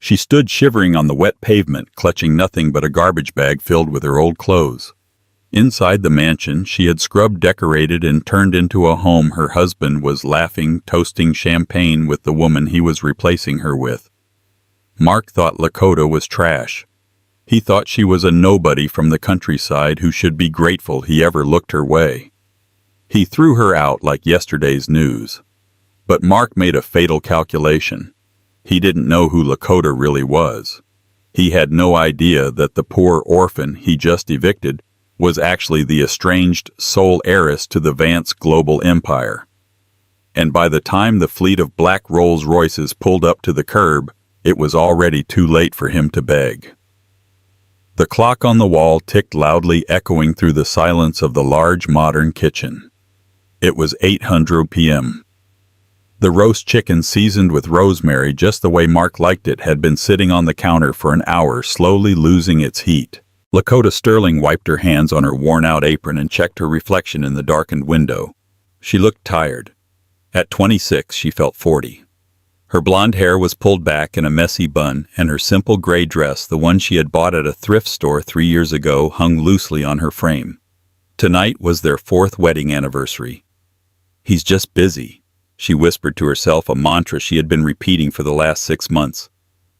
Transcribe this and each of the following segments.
She stood shivering on the wet pavement, clutching nothing but a garbage bag filled with her old clothes. Inside the mansion she had scrubbed, decorated, and turned into a home, her husband was laughing, toasting champagne with the woman he was replacing her with. Mark thought Lakota was trash. He thought she was a nobody from the countryside who should be grateful he ever looked her way. He threw her out like yesterday's news. But Mark made a fatal calculation. He didn't know who Lakota really was. He had no idea that the poor orphan he just evicted was actually the estranged sole heiress to the Vance global empire. And by the time the fleet of black Rolls-Royces pulled up to the curb, it was already too late for him to beg. The clock on the wall ticked loudly, echoing through the silence of the large modern kitchen. It was 8:00 p.m. The roast chicken, seasoned with rosemary just the way Mark liked it, had been sitting on the counter for an hour, slowly losing its heat. Lakota Sterling wiped her hands on her worn-out apron and checked her reflection in the darkened window. She looked tired. At 26, she felt 40. Her blonde hair was pulled back in a messy bun, and her simple gray dress, the one she had bought at a thrift store 3 years ago, hung loosely on her frame. Tonight was their 4th wedding anniversary. "He's just busy," she whispered to herself, a mantra she had been repeating for the last 6 months.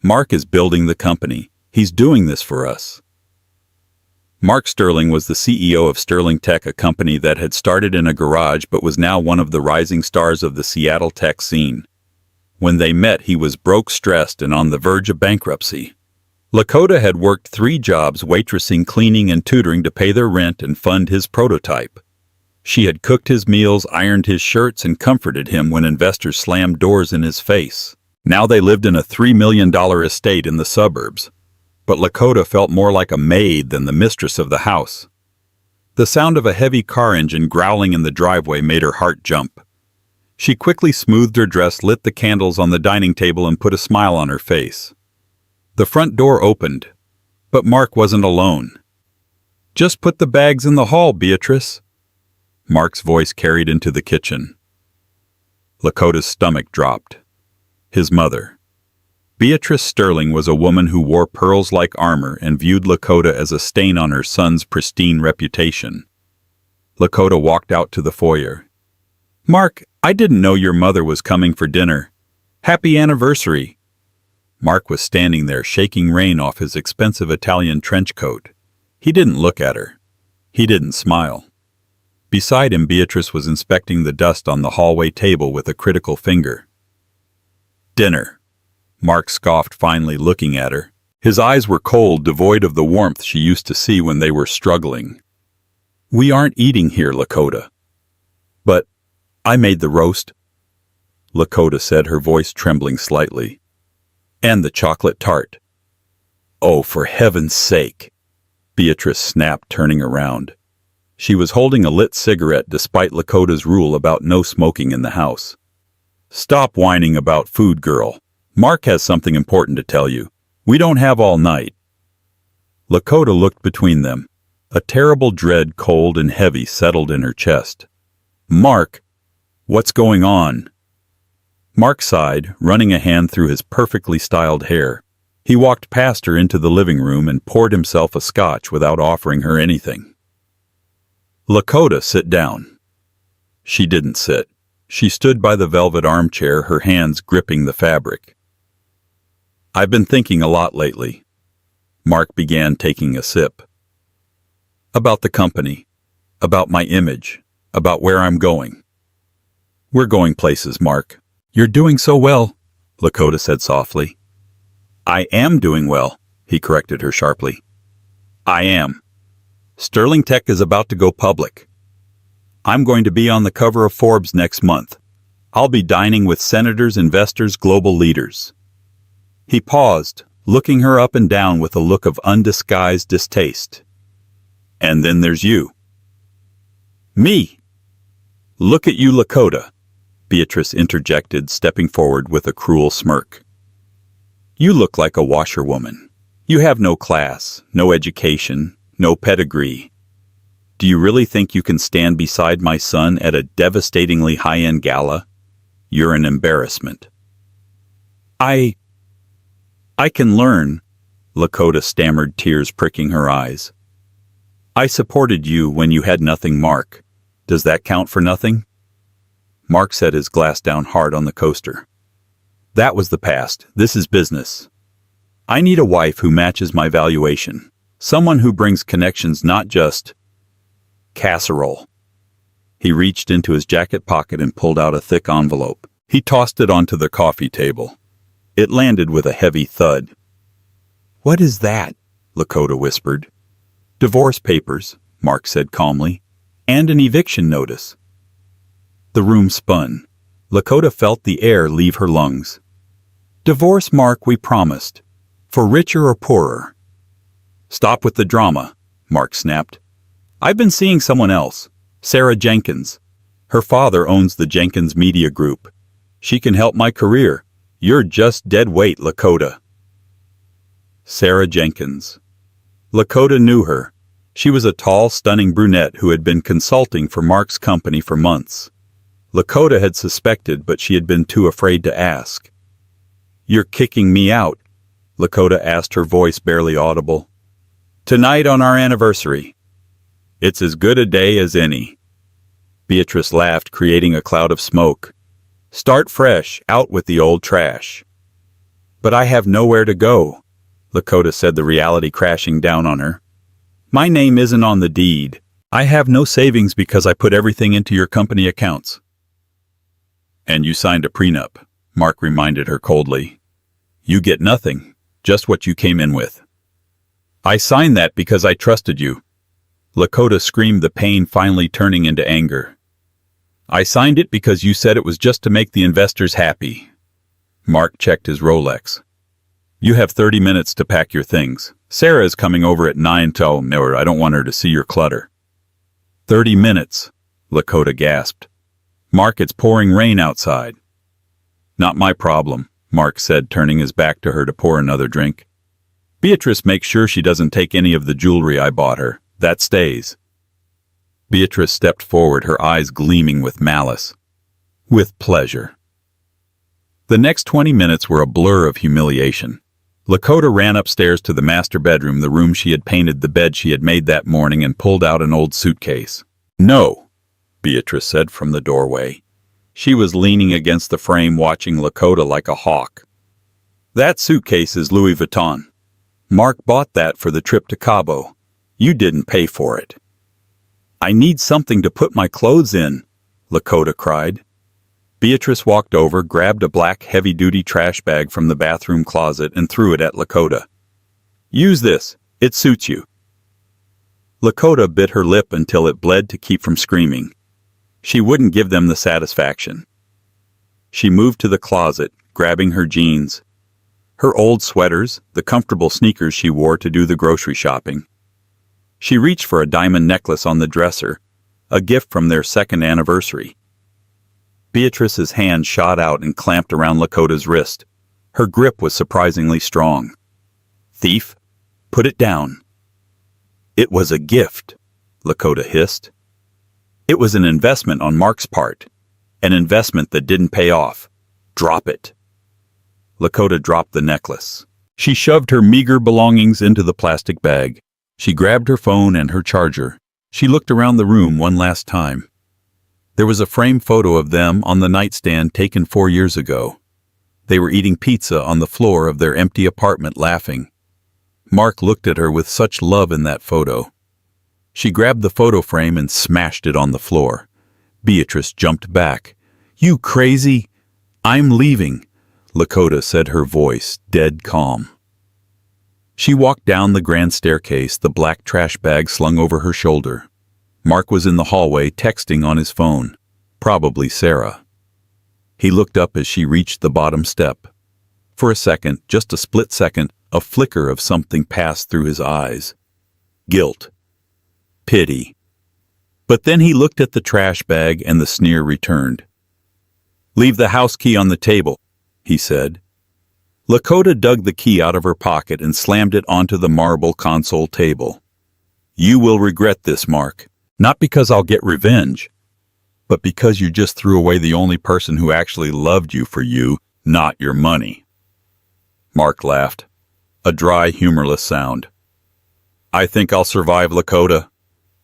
"Mark is building the company. He's doing this for us." Mark Sterling was the CEO of Sterling Tech, a company that had started in a garage but was now one of the rising stars of the Seattle tech scene. When they met, he was broke, stressed, and on the verge of bankruptcy. Lakota had worked 3 jobs, waitressing, cleaning, and tutoring to pay their rent and fund his prototype. She had cooked his meals, ironed his shirts, and comforted him when investors slammed doors in his face. Now they lived in a $3 million estate in the suburbs. But Lakota felt more like a maid than the mistress of the house. The sound of a heavy car engine growling in the driveway made her heart jump. She quickly smoothed her dress, lit the candles on the dining table, and put a smile on her face. The front door opened, but Mark wasn't alone. "Just put the bags in the hall, Beatrice." Mark's voice carried into the kitchen. Lakota's stomach dropped. His mother. Beatrice Sterling was a woman who wore pearls like armor and viewed Lakota as a stain on her son's pristine reputation. Lakota walked out to the foyer. "Mark, I didn't know your mother was coming for dinner. Happy anniversary." Mark was standing there, shaking rain off his expensive Italian trench coat. He didn't look at her. He didn't smile. Beside him, Beatrice was inspecting the dust on the hallway table with a critical finger. "Dinner," Mark scoffed, finally looking at her. His eyes were cold, devoid of the warmth she used to see when they were struggling. "We aren't eating here, Lakota." "But I made the roast," Lakota said, her voice trembling slightly. "And the chocolate tart." "Oh, for heaven's sake," Beatrice snapped, turning around. She was holding a lit cigarette despite Lakota's rule about no smoking in the house. "Stop whining about food, girl. Mark has something important to tell you. We don't have all night." Lakota looked between them. A terrible dread, cold and heavy, settled in her chest. "Mark, what's going on?" Mark sighed, running a hand through his perfectly styled hair. He walked past her into the living room and poured himself a scotch without offering her anything. "Lakota, sit down." She didn't sit. She stood by the velvet armchair, her hands gripping the fabric. "I've been thinking a lot lately." Mark began, taking a sip. "About the company, about my image, about where I'm going." "We're going places, Mark." "You're doing so well," Lakota said softly. "I am doing well," he corrected her sharply. "I am. Sterling Tech is about to go public. I'm going to be on the cover of Forbes next month. I'll be dining with senators, investors, global leaders." He paused, looking her up and down with a look of undisguised distaste. "And then there's you." "Me?" "Look at you, Lakota," Beatrice interjected, stepping forward with a cruel smirk. "You look like a washerwoman. You have no class, no education, no pedigree. Do you really think you can stand beside my son at a devastatingly high-end gala? You're an embarrassment." I can learn, Lakota stammered, tears pricking her eyes. I supported you when you had nothing, Mark. Does that count for nothing? Mark set his glass down hard on the coaster. That was the past. This is business. I need a wife who matches my valuation. Someone who brings connections, not just casserole. He reached into his jacket pocket and pulled out a thick envelope. He tossed it onto the coffee table. It landed with a heavy thud. What is that? Lakota whispered. Divorce papers, Mark said calmly, and an eviction notice. The room spun. Lakota felt the air leave her lungs. Divorce, Mark, we promised. For richer or poorer. Stop with the drama, Mark snapped. I've been seeing someone else, Sarah Jenkins. Her father owns the Jenkins Media Group. She can help my career. You're just dead weight, Lakota. Sarah Jenkins. Lakota knew her. She was a tall, stunning brunette who had been consulting for Mark's company for months. Lakota had suspected, but she had been too afraid to ask. You're kicking me out, Lakota asked, her voice barely audible. Tonight on our anniversary. It's as good a day as any. Beatrice laughed, creating a cloud of smoke. Start fresh, out with the old trash. But I have nowhere to go, Lakota said, the reality crashing down on her. My name isn't on the deed. I have no savings because I put everything into your company accounts. And you signed a prenup, Mark reminded her coldly. You get nothing, just what you came in with. I signed that because I trusted you. Lakota screamed, the pain finally turning into anger. I signed it because you said it was just to make the investors happy. Mark checked his Rolex. You have 30 minutes to pack your things. Sarah is coming over at 9 till no, I don't want her to see your clutter. 30 minutes, Lakota gasped. Mark, it's pouring rain outside. Not my problem, Mark said, turning his back to her to pour another drink. Beatrice makes sure she doesn't take any of the jewelry I bought her. That stays. Beatrice stepped forward, her eyes gleaming with malice. With pleasure. The next 20 minutes were a blur of humiliation. Lakota ran upstairs to the master bedroom, the room she had painted, the bed she had made that morning, and pulled out an old suitcase. No, Beatrice said from the doorway. She was leaning against the frame, watching Lakota like a hawk. That suitcase is Louis Vuitton. Mark bought that for the trip to Cabo. You didn't pay for it. I need something to put my clothes in, Lakota cried. Beatrice walked over, grabbed a black heavy-duty trash bag from the bathroom closet and threw it at Lakota. Use this. It suits you. Lakota bit her lip until it bled to keep from screaming. She wouldn't give them the satisfaction. She moved to the closet, grabbing her jeans. Her old sweaters, the comfortable sneakers she wore to do the grocery shopping. She reached for a diamond necklace on the dresser, a gift from their second anniversary. Beatrice's hand shot out and clamped around Lakota's wrist. Her grip was surprisingly strong. Thief, put it down. It was a gift, Lakota hissed. It was an investment on Mark's part. An investment that didn't pay off. Drop it. Lakota dropped the necklace. She shoved her meager belongings into the plastic bag. She grabbed her phone and her charger. She looked around the room one last time. There was a framed photo of them on the nightstand taken 4 years ago. They were eating pizza on the floor of their empty apartment, laughing. Mark looked at her with such love in that photo. She grabbed the photo frame and smashed it on the floor. Beatrice jumped back. You crazy? I'm leaving, Lakota said, her voice dead calm. She walked down the grand staircase, the black trash bag slung over her shoulder. Mark was in the hallway, texting on his phone. Probably Sarah. He looked up as she reached the bottom step. For a second, just a split second, a flicker of something passed through his eyes. Guilt. Pity. But then he looked at the trash bag and the sneer returned. Leave the house key on the table, he said. Lakota dug the key out of her pocket and slammed it onto the marble console table. You will regret this, Mark. Not because I'll get revenge, but because you just threw away the only person who actually loved you for you, not your money. Mark laughed. A dry, humorless sound. I think I'll survive, Lakota.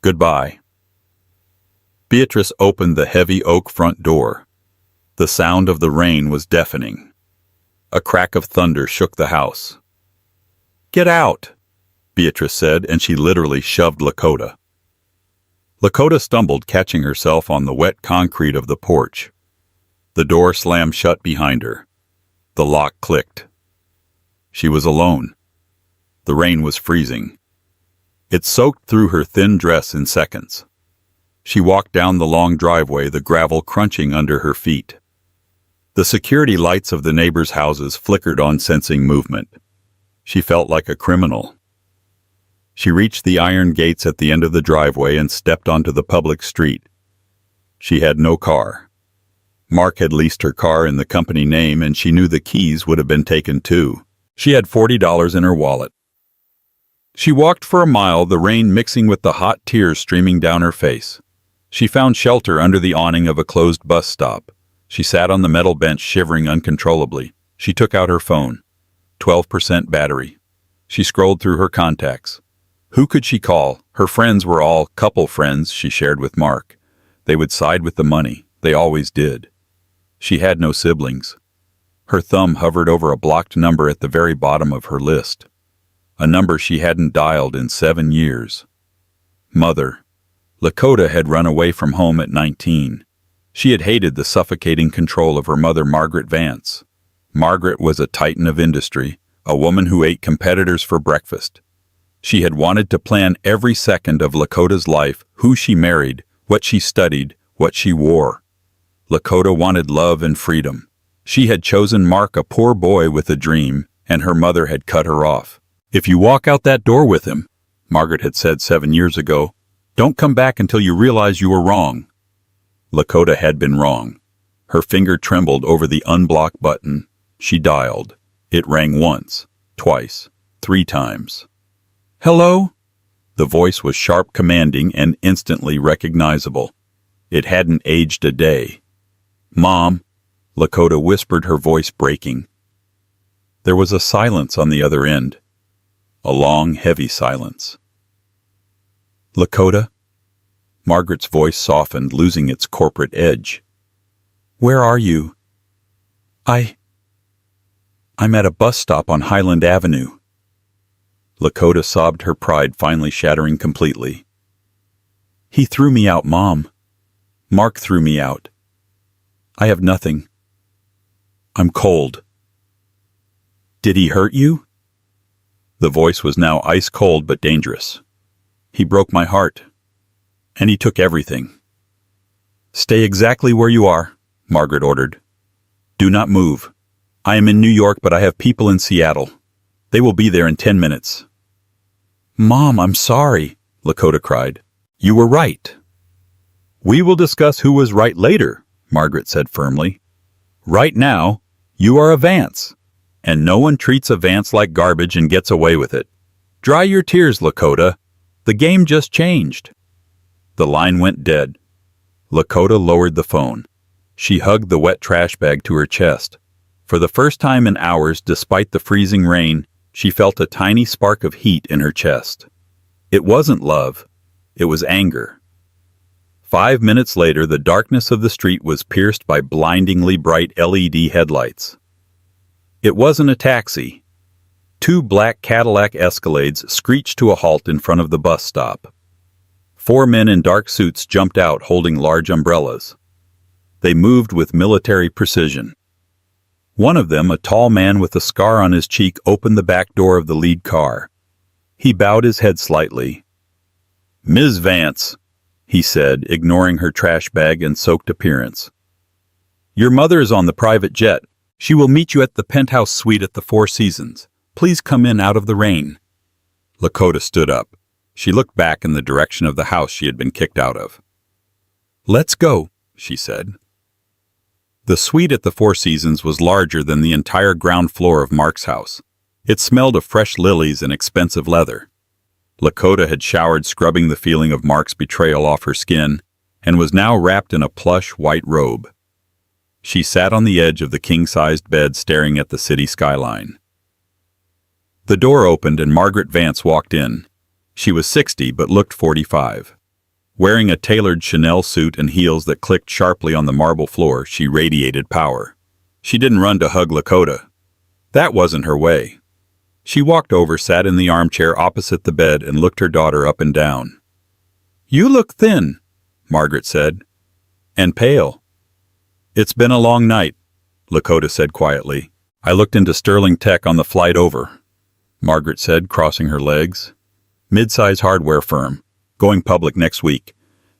Goodbye. Beatrice opened the heavy oak front door. The sound of the rain was deafening. A crack of thunder shook the house. Get out, Beatrice said, and she literally shoved Lakota. Lakota stumbled, catching herself on the wet concrete of the porch. The door slammed shut behind her. The lock clicked. She was alone. The rain was freezing. It soaked through her thin dress in seconds. She walked down the long driveway, the gravel crunching under her feet. The security lights of the neighbors' houses flickered on, sensing movement. She felt like a criminal. She reached the iron gates at the end of the driveway and stepped onto the public street. She had no car. Mark had leased her car in the company name, and she knew the keys would have been taken too. She had $40 in her wallet. She walked for a mile, the rain mixing with the hot tears streaming down her face. She found shelter under the awning of a closed bus stop. She sat on the metal bench, shivering uncontrollably. She took out her phone. 12% battery. She scrolled through her contacts. Who could she call? Her friends were all couple friends she shared with Mark. They would side with the money. They always did. She had no siblings. Her thumb hovered over a blocked number at the very bottom of her list. A number she hadn't dialed in 7 years. Mother. Lakota had run away from home at 19. She had hated the suffocating control of her mother, Margaret Vance. Margaret was a titan of industry, a woman who ate competitors for breakfast. She had wanted to plan every second of Lakota's life, who she married, what she studied, what she wore. Lakota wanted love and freedom. She had chosen Mark, a poor boy with a dream, and her mother had cut her off. If you walk out that door with him, Margaret had said 7 years ago, don't come back until you realize you were wrong. Lakota had been wrong. Her finger trembled over the unblock button. She dialed. It rang once, twice, 3 times. Hello? The voice was sharp, commanding, and instantly recognizable. It hadn't aged a day. Mom, Lakota whispered, her voice breaking. There was a silence on the other end. A long, heavy silence. Lakota? Margaret's voice softened, losing its corporate edge. Where are you? I'm at a bus stop on Highland Avenue. Lakota sobbed, her pride finally shattering completely. He threw me out, Mom. Mark threw me out. I have nothing. I'm cold. Did he hurt you? The voice was now ice cold but dangerous. He broke my heart. And he took everything. Stay exactly where you are, Margaret ordered. Do not move. I am in New York, but I have people in Seattle. They will be there in 10 minutes. Mom, I'm sorry, Lakota cried. You were right. We will discuss who was right later, Margaret said firmly. Right now, you are a Vance, and no one treats a Vance like garbage and gets away with it. Dry your tears, Lakota. The game just changed. The line went dead. Lakota lowered the phone. She hugged the wet trash bag to her chest. For the first time in hours, despite the freezing rain, she felt a tiny spark of heat in her chest. It wasn't love. It was anger. 5 minutes later, the darkness of the street was pierced by blindingly bright LED headlights. It wasn't a taxi. 2 black Cadillac Escalades screeched to a halt in front of the bus stop. 4 men in dark suits jumped out holding large umbrellas. They moved with military precision. One of them, a tall man with a scar on his cheek, opened the back door of the lead car. He bowed his head slightly. Ms. Vance, he said, ignoring her trash bag and soaked appearance. Your mother is on the private jet. She will meet you at the penthouse suite at the Four Seasons. Please come in out of the rain. Lakota stood up. She looked back in the direction of the house she had been kicked out of. Let's go, she said. The suite at the Four Seasons was larger than the entire ground floor of Mark's house. It smelled of fresh lilies and expensive leather. Lakota had showered, scrubbing the feeling of Mark's betrayal off her skin, and was now wrapped in a plush white robe. She sat on the edge of the king-sized bed, staring at the city skyline. The door opened and Margaret Vance walked in. She was 60 but looked 45. Wearing a tailored Chanel suit and heels that clicked sharply on the marble floor, she radiated power. She didn't run to hug Lakota. That wasn't her way. She walked over, sat in the armchair opposite the bed, and looked her daughter up and down. "You look thin," Margaret said. "And pale." "It's been a long night," Lakota said quietly. "I looked into Sterling Tech on the flight over," Margaret said, crossing her legs. "Mid-size hardware firm. Going public next week.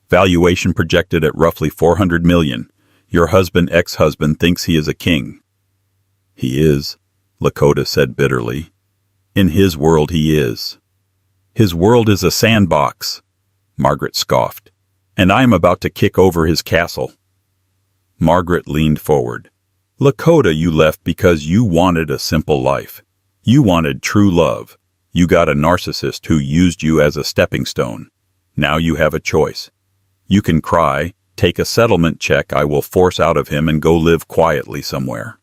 Valuation projected at roughly $400 million. Your ex-husband thinks he is a king." "He is," Lakota said bitterly. "In his world he is." "His world is a sandbox," Margaret scoffed. "And I am about to kick over his castle." Margaret leaned forward. "Lakota, you left because you wanted a simple life. You wanted true love. You got a narcissist who used you as a stepping stone. Now you have a choice. You can cry, take a settlement check I will force out of him, and go live quietly somewhere."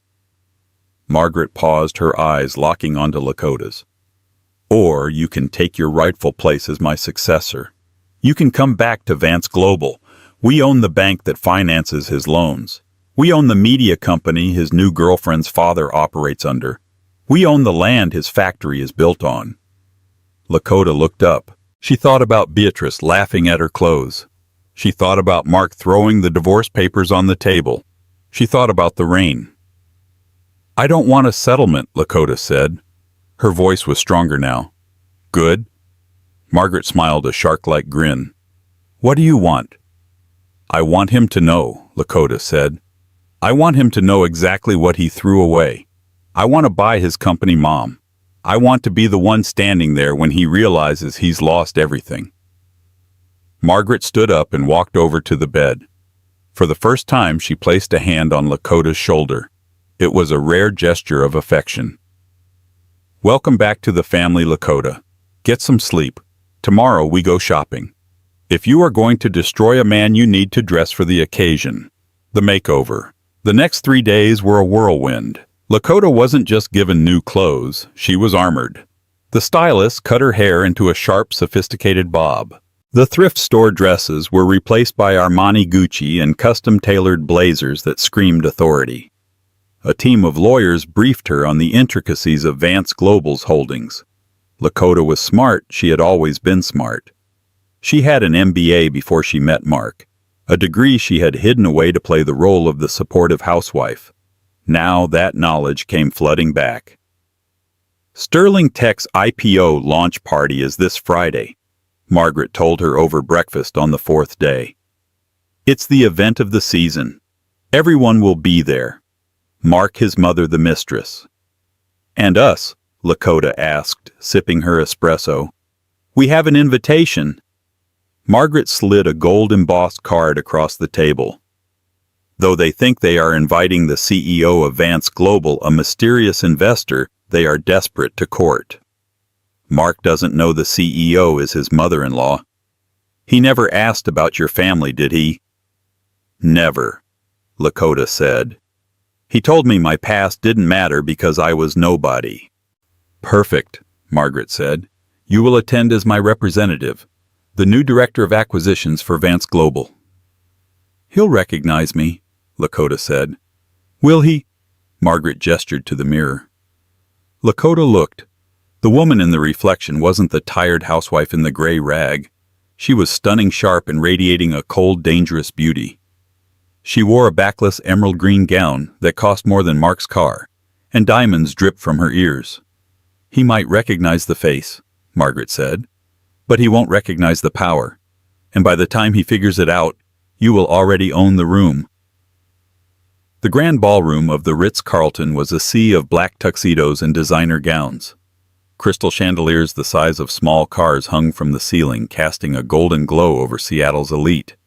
Margaret paused, her eyes locking onto Lakota's. "Or you can take your rightful place as my successor. You can come back to Vance Global. We own the bank that finances his loans. We own the media company his new girlfriend's father operates under. We own the land his factory is built on." Lakota looked up. She thought about Beatrice laughing at her clothes. She thought about Mark throwing the divorce papers on the table. She thought about the rain. "I don't want a settlement," Lakota said. Her voice was stronger now. "Good." Margaret smiled a shark-like grin. "What do you want?" "I want him to know," Lakota said. "I want him to know exactly what he threw away. I want to buy his company mom. I want to be the one standing there when he realizes he's lost everything." Margaret stood up and walked over to the bed. For the first time, she placed a hand on Lakota's shoulder. It was a rare gesture of affection. "Welcome back to the family, Lakota. Get some sleep. Tomorrow we go shopping. If you are going to destroy a man, you need to dress for the occasion. The makeover." The next 3 days were a whirlwind. Lakota wasn't just given new clothes, she was armored. The stylist cut her hair into a sharp, sophisticated bob. The thrift store dresses were replaced by Armani, Gucci, and custom-tailored blazers that screamed authority. A team of lawyers briefed her on the intricacies of Vance Global's holdings. Lakota was smart. She had always been smart. She had an MBA before she met Mark, a degree she had hidden away to play the role of the supportive housewife. Now that knowledge came flooding back. Sterling Tech's IPO launch party is this Friday, Margaret told her over breakfast on the 4th day. "It's the event of the season. Everyone will be there. Mark, his mother, the mistress." "And us?" Lakota asked, sipping her espresso. "We have an invitation." Margaret slid a gold-embossed card across the table. "Though they think they are inviting the CEO of Vance Global, a mysterious investor, they are desperate to court. Mark doesn't know the CEO is his mother-in-law. He never asked about your family, did he?" "Never," Lakota said. "He told me my past didn't matter because I was nobody." "Perfect," Margaret said. "You will attend as my representative, the new director of acquisitions for Vance Global." "He'll recognize me," Lakota said. "Will he?" Margaret gestured to the mirror. Lakota looked. The woman in the reflection wasn't the tired housewife in the gray rag. She was stunning sharp and radiating a cold, dangerous beauty. She wore a backless emerald green gown that cost more than Mark's car, and diamonds dripped from her ears. "He might recognize the face," Margaret said, "but he won't recognize the power. And by the time he figures it out, you will already own the room." The grand ballroom of the Ritz-Carlton was a sea of black tuxedos and designer gowns. Crystal chandeliers the size of small cars hung from the ceiling, casting a golden glow over Seattle's elite.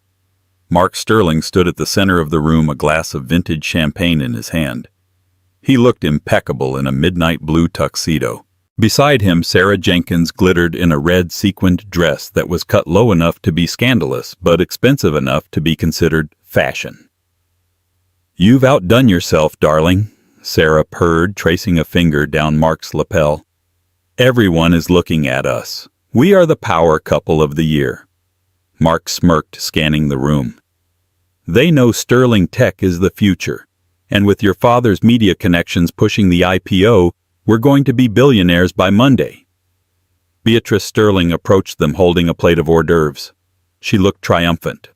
Mark Sterling stood at the center of the room, a glass of vintage champagne in his hand. He looked impeccable in a midnight blue tuxedo. Beside him, Sarah Jenkins glittered in a red sequined dress that was cut low enough to be scandalous, but expensive enough to be considered fashion. "You've outdone yourself, darling," Sarah purred, tracing a finger down Mark's lapel. Everyone is looking at us. We are the power couple of the year. Mark smirked, scanning the room. They know Sterling Tech is the future, and with your father's media connections pushing the IPO, we're going to be billionaires by Monday. Beatrice Sterling approached them holding a plate of hors d'oeuvres. She looked triumphant.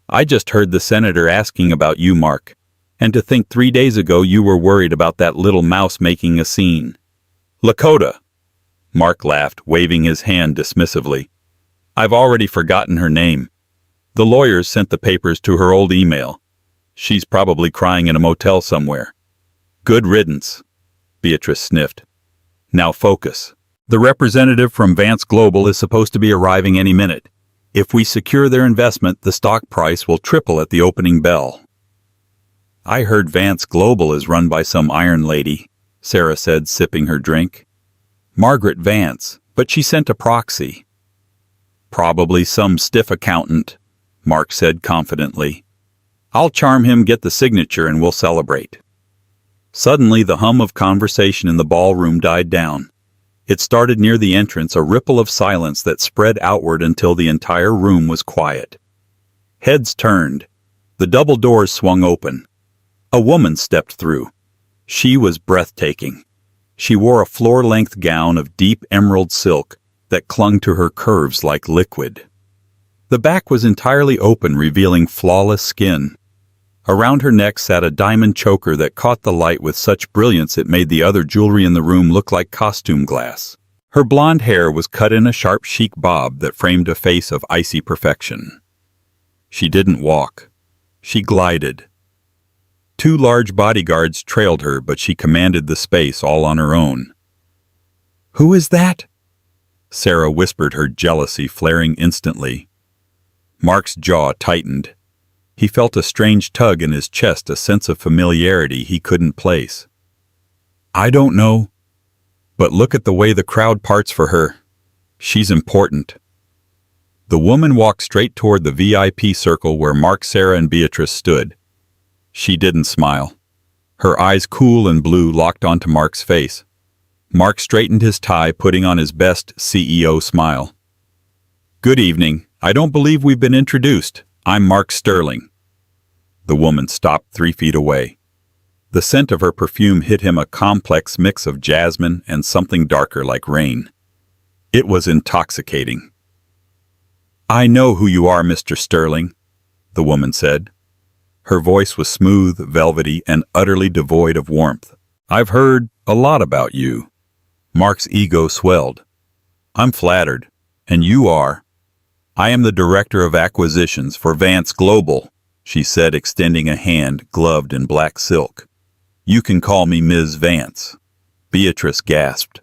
I just heard the senator asking about you, Mark, and to think 3 days ago you were worried about that little mouse making a scene. Lakota. Mark laughed, waving his hand dismissively. I've already forgotten her name. The lawyers sent the papers to her old email. She's probably crying in a motel somewhere. Good riddance. Beatrice sniffed. Now focus. The representative from Vance Global is supposed to be arriving any minute. If we secure their investment, the stock price will triple at the opening bell. I heard Vance Global is run by some iron lady, Sarah said, sipping her drink. Margaret Vance, but she sent a proxy. Probably some stiff accountant, Mark said confidently. I'll charm him, get the signature, and we'll celebrate. Suddenly, the hum of conversation in the ballroom died down. It started near the entrance, a ripple of silence that spread outward until the entire room was quiet. Heads turned. The double doors swung open. A woman stepped through. She was breathtaking. She wore a floor-length gown of deep emerald silk that clung to her curves like liquid. The back was entirely open, revealing flawless skin. Around her neck sat a diamond choker that caught the light with such brilliance it made the other jewelry in the room look like costume glass. Her blonde hair was cut in a sharp chic bob that framed a face of icy perfection. She didn't walk. She glided. 2 large bodyguards trailed her, but she commanded the space all on her own. Who is that? Sarah whispered, her jealousy flaring instantly. Mark's jaw tightened. He felt a strange tug in his chest, a sense of familiarity he couldn't place. I don't know. But look at the way the crowd parts for her. She's important. The woman walked straight toward the VIP circle where Mark, Sarah, and Beatrice stood. She didn't smile. Her eyes, cool and blue, locked onto Mark's face. Mark straightened his tie, putting on his best CEO smile. Good evening. I don't believe we've been introduced. I'm Mark Sterling. The woman stopped 3 feet away. The scent of her perfume hit him, a complex mix of jasmine and something darker like rain. It was intoxicating. I know who you are, Mr. Sterling, the woman said. Her voice was smooth, velvety, and utterly devoid of warmth. I've heard a lot about you. Mark's ego swelled. I'm flattered. And you are? I am the Director of Acquisitions for Vance Global, she said, extending a hand gloved in black silk. You can call me Ms. Vance. Beatrice gasped.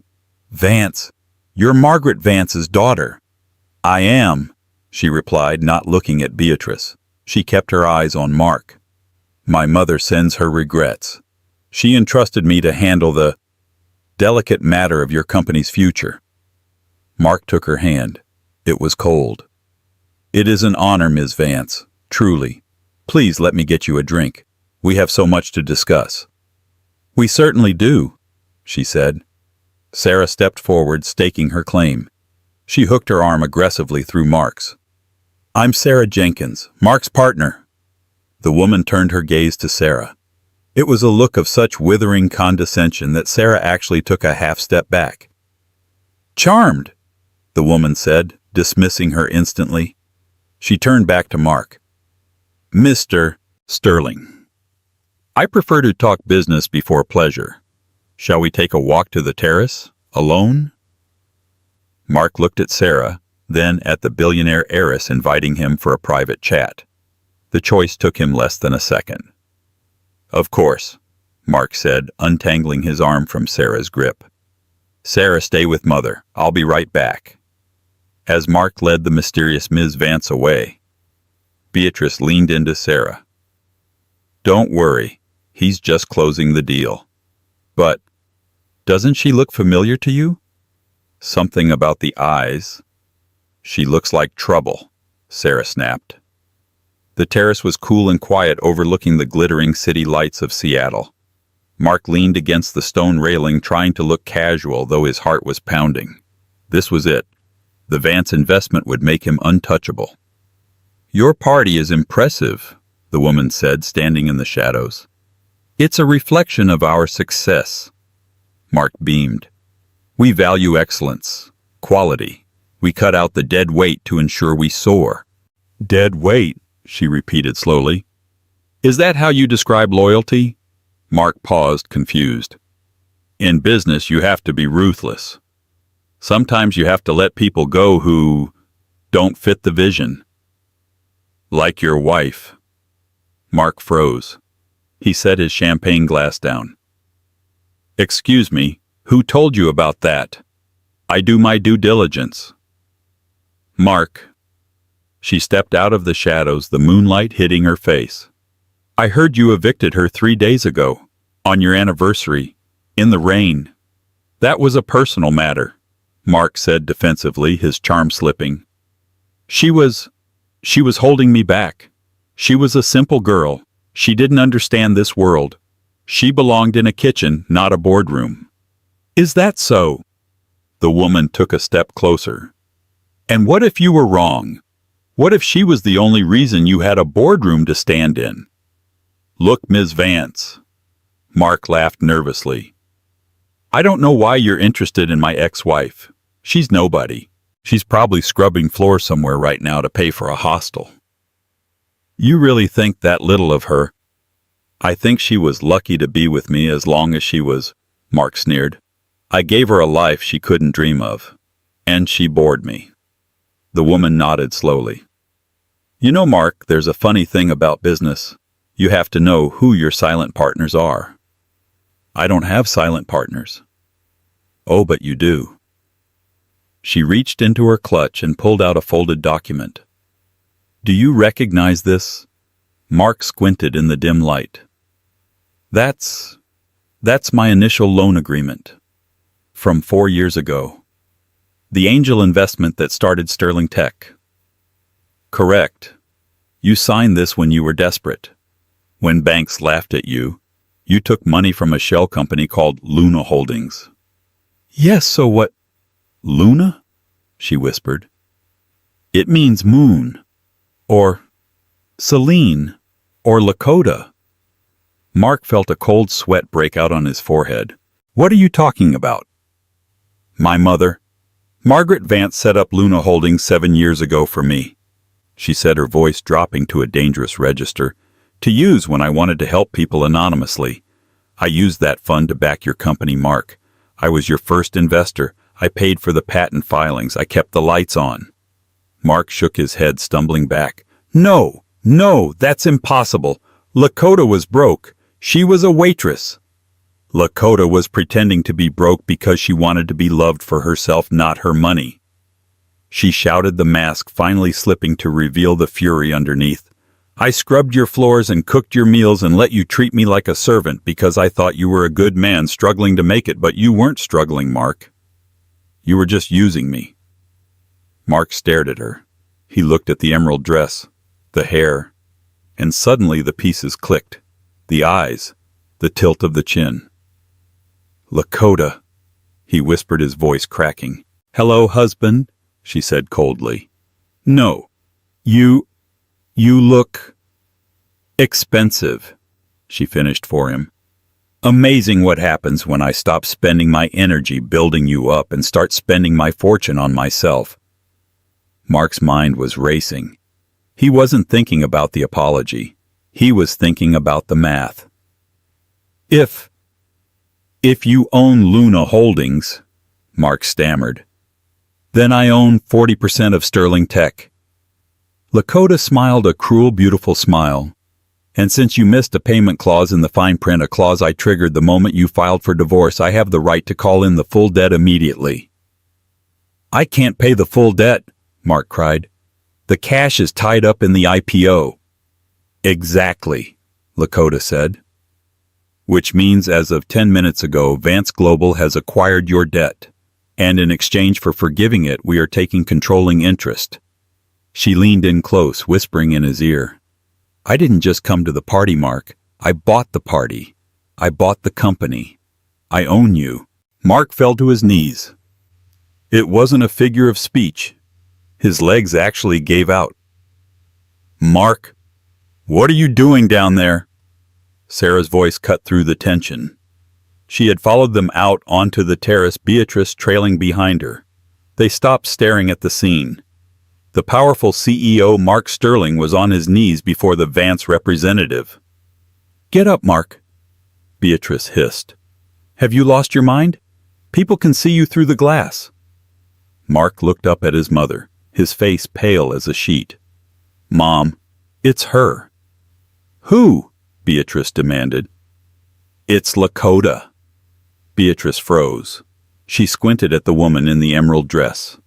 Vance? You're Margaret Vance's daughter. I am, she replied, not looking at Beatrice. She kept her eyes on Mark. My mother sends her regrets. She entrusted me to handle the delicate matter of your company's future. Mark took her hand. It was cold. It is an honor, Ms. Vance, truly. Please let me get you a drink. We have so much to discuss. We certainly do, she said. Sarah stepped forward, staking her claim. She hooked her arm aggressively through Mark's. I'm Sarah Jenkins, Mark's partner. The woman turned her gaze to Sarah. It was a look of such withering condescension that Sarah actually took a half step back. Charmed, the woman said, dismissing her instantly. She turned back to Mark. Mr. Sterling, I prefer to talk business before pleasure. Shall we take a walk to the terrace, alone? Mark looked at Sarah, then at the billionaire heiress inviting him for a private chat. The choice took him less than a second. Of course, Mark said, untangling his arm from Sarah's grip. Sarah, stay with Mother. I'll be right back. As Mark led the mysterious Ms. Vance away, Beatrice leaned into Sarah. Don't worry, he's just closing the deal. But, doesn't she look familiar to you? Something about the eyes. She looks like trouble, Sarah snapped. The terrace was cool and quiet, overlooking the glittering city lights of Seattle. Mark leaned against the stone railing, trying to look casual, though his heart was pounding. This was it. The Vance investment would make him untouchable. "Your party is impressive," the woman said, standing in the shadows. "It's a reflection of our success." Mark beamed. "We value excellence, quality. We cut out the dead weight to ensure we soar." "Dead weight," she repeated slowly. "Is that how you describe loyalty?" Mark paused, confused. "In business, you have to be ruthless. Sometimes you have to let people go who don't fit the vision. Like your wife." Mark froze. He set his champagne glass down. "Excuse me, who told you about that? I do my due diligence." "Mark." She stepped out of the shadows, the moonlight hitting her face. "I heard you evicted her 3 days ago, on your anniversary, in the rain." "That was a personal matter," Mark said defensively, his charm slipping. She was holding me back. She was a simple girl. She didn't understand this world. She belonged in a kitchen, not a boardroom." "Is that so?" The woman took a step closer. "And what if you were wrong? What if she was the only reason you had a boardroom to stand in?" "Look, Ms. Vance." Mark laughed nervously. "I don't know why you're interested in my ex-wife. She's nobody. She's probably scrubbing floors somewhere right now to pay for a hostel." "You really think that little of her?" "I think she was lucky to be with me as long as she was," Mark sneered. "I gave her a life she couldn't dream of. And she bored me." The woman nodded slowly. "You know, Mark, there's a funny thing about business. You have to know who your silent partners are." "I don't have silent partners." "Oh, but you do." She reached into her clutch and pulled out a folded document. "Do you recognize this?" Mark squinted in the dim light. That's my initial loan agreement. From 4 years ago. The angel investment that started Sterling Tech." "Correct. You signed this when you were desperate. When banks laughed at you, you took money from a shell company called Luna Holdings." "Yes, so what?" "Luna?" she whispered. "It means moon. Or Selene. Or Lakota." Mark felt a cold sweat break out on his forehead. "What are you talking about?" "My mother, Margaret Vance, set up Luna Holdings 7 years ago for me," she said, her voice dropping to a dangerous register, "to use when I wanted to help people anonymously. I used that fund to back your company, Mark. I was your first investor. I paid for the patent filings. I kept the lights on." Mark shook his head, stumbling back. No, that's impossible. Lakota was broke. She was a waitress." "Lakota was pretending to be broke because she wanted to be loved for herself, not her money," she shouted, the mask finally slipping to reveal the fury underneath. "I scrubbed your floors and cooked your meals and let you treat me like a servant because I thought you were a good man struggling to make it, but you weren't struggling, Mark. You were just using me." Mark stared at her. He looked at the emerald dress, the hair, and suddenly the pieces clicked. The eyes, the tilt of the chin. "Lakota," he whispered, his voice cracking. "Hello, husband," she said coldly. "No, you look expensive," she finished for him. "Amazing what happens when I stop spending my energy building you up and start spending my fortune on myself." Mark's mind was racing. He wasn't thinking about the apology. He was thinking about the math. If you own Luna Holdings," Mark stammered, "then I own 40% of Sterling Tech." Lakota smiled a cruel, beautiful smile. "And since you missed a payment clause in the fine print, a clause I triggered the moment you filed for divorce, I have the right to call in the full debt immediately." "I can't pay the full debt," Mark cried. "The cash is tied up in the IPO." "Exactly," Lakota said. "Which means as of 10 minutes ago, Vance Global has acquired your debt, and in exchange for forgiving it, we are taking controlling interest." She leaned in close, whispering in his ear, "I didn't just come to the party, Mark. I bought the party. I bought the company. I own you. Mark fell to his knees. It wasn't a figure of speech. His legs actually gave out. Mark, what are you doing down there? Sarah's voice cut through the tension. She had followed them out onto the terrace, Beatrice trailing behind her. They stopped staring at the scene. The powerful CEO, Mark Sterling, was on his knees before the Vance representative. Get up, Mark, Beatrice hissed. Have you lost your mind? People can see you through the glass. Mark looked up at his mother, his face pale as a sheet. Mom, it's her. Who? Beatrice demanded. It's Lakota. Beatrice froze. She squinted at the woman in the emerald dress.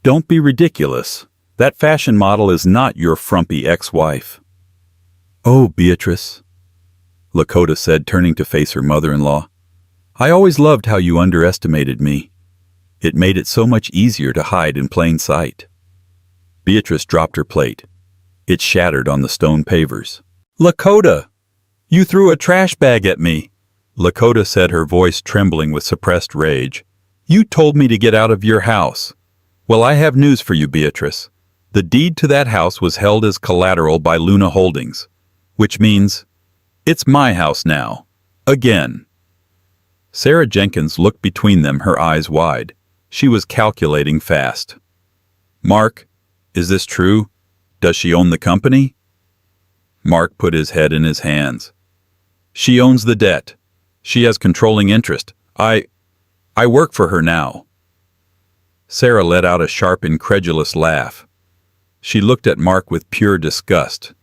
Don't be ridiculous. That fashion model is not your frumpy ex-wife. Oh, Beatrice, Lakota said, turning to face her mother-in-law. I always loved how you underestimated me. It made it so much easier to hide in plain sight. Beatrice dropped her plate. It shattered on the stone pavers. Lakota! You threw a trash bag at me, Lakota said, her voice trembling with suppressed rage. You told me to get out of your house. Well, I have news for you, Beatrice. The deed to that house was held as collateral by Luna Holdings, which means it's my house now. Again. Sarah Jenkins looked between them, her eyes wide. She was calculating fast. Mark, is this true? Does she own the company? Mark put his head in his hands. She owns the debt. She has controlling interest. I work for her now. Sarah let out a sharp, incredulous laugh. She looked at Mark with pure disgust.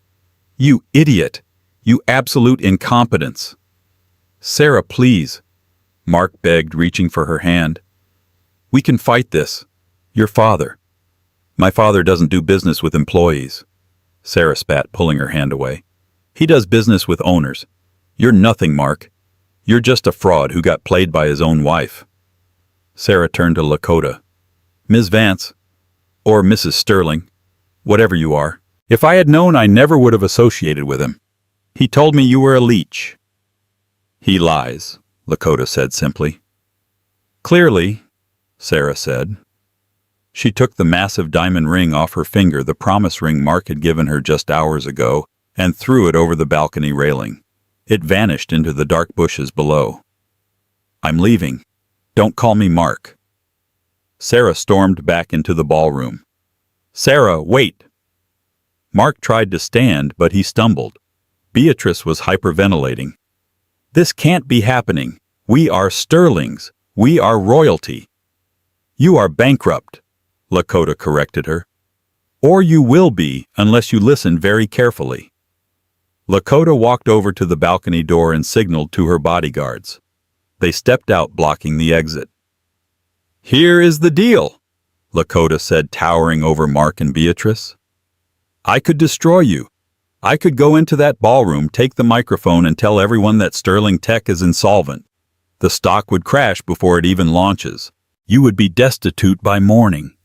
You idiot! You absolute incompetence! Sarah, please, Mark begged, reaching for her hand. We can fight this. Your father. My father doesn't do business with employees. Sarah spat, pulling her hand away. He does business with owners. You're nothing, Mark. You're just a fraud who got played by his own wife. Sarah turned to Lakota. Ms. Vance, or Mrs. Sterling, whatever you are. If I had known, I never would have associated with him. He told me you were a leech. He lies, Lakota said simply. Clearly, Sarah said. She took the massive diamond ring off her finger, the promise ring Mark had given her just hours ago, and threw it over the balcony railing. It vanished into the dark bushes below. I'm leaving. Don't call me Mark. Sarah stormed back into the ballroom. Sarah, wait! Mark tried to stand, but he stumbled. Beatrice was hyperventilating. This can't be happening. We are Sterlings. We are royalty. You are bankrupt, Lakota corrected her. Or you will be, unless you listen very carefully. Lakota walked over to the balcony door and signaled to her bodyguards. They stepped out, blocking the exit. Here is the deal, Lakota said, towering over Mark and Beatrice. I could destroy you. I could go into that ballroom, take the microphone, and tell everyone that Sterling Tech is insolvent. The stock would crash before it even launches. You would be destitute by morning.